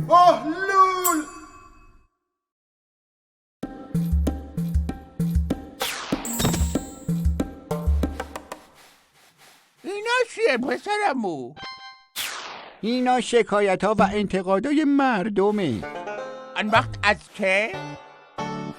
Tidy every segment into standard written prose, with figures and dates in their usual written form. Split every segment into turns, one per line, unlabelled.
بهلول!
اینا چیه پسرمو؟
اینا شکایت ها و انتقادای مردمه.
آن وقت از که؟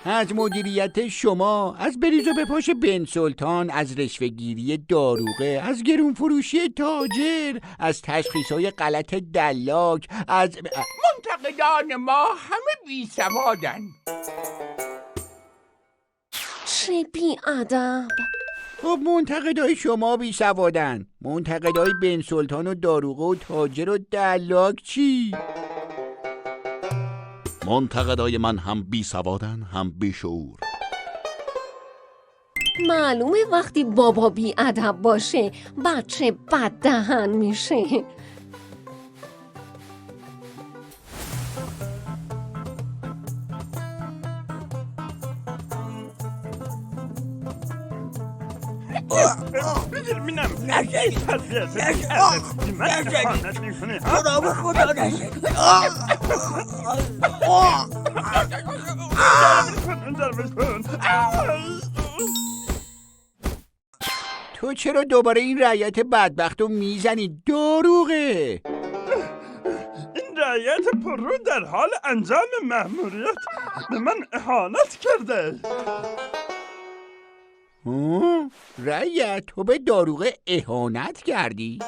از مدیریت شما، از بریز و بپاش بن سلطان، از رشوه‌گیری داروغه، از گرون فروشی تاجر، از تشخیص‌های غلط دلاک، از
منتقدان ما همه بیسوادن.
چه بی‌ادب!
خب منتقدای شما بیسوادن، منتقدای بن سلطان و داروغه و تاجر و دلاک چی؟
منتقدای من هم بیسوادن هم بیشعور.
معلومه وقتی بابا بی‌ادب باشه بچه بددهن میشه.
خدا به خدا نشد.
تو چرا دوباره این رعیت بدبخت رو میزنی داروغه؟
این رعیت پررو در حال انجام مأموریت به من اهانت کرده.
رعیت تو به داروغه اهانت کردی؟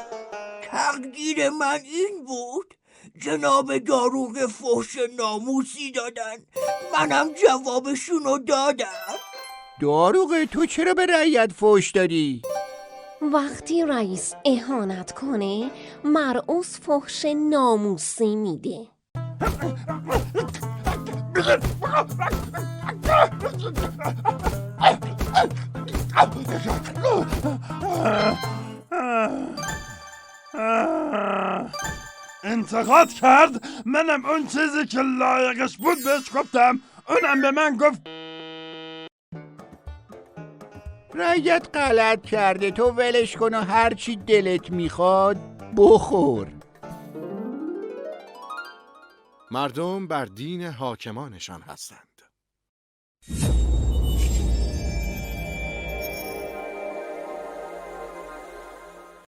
تقدیر من این بود جناب داروغه فحش ناموسی دادن، منم جوابشونو دادم.
داروغه تو چرا به رعیت فحش دادی؟
وقتی رئیس اهانت کنه مرعوض فحش ناموسی میده.
انتقاد کرد، منم اون چیزی که لایقش بود بهش گفتم، اونم به من گفت.
رعیت غلط کرده، تو ولش کن و هر چی دلت میخواد بخور.
مردم بر دین حاکمانشان هستند.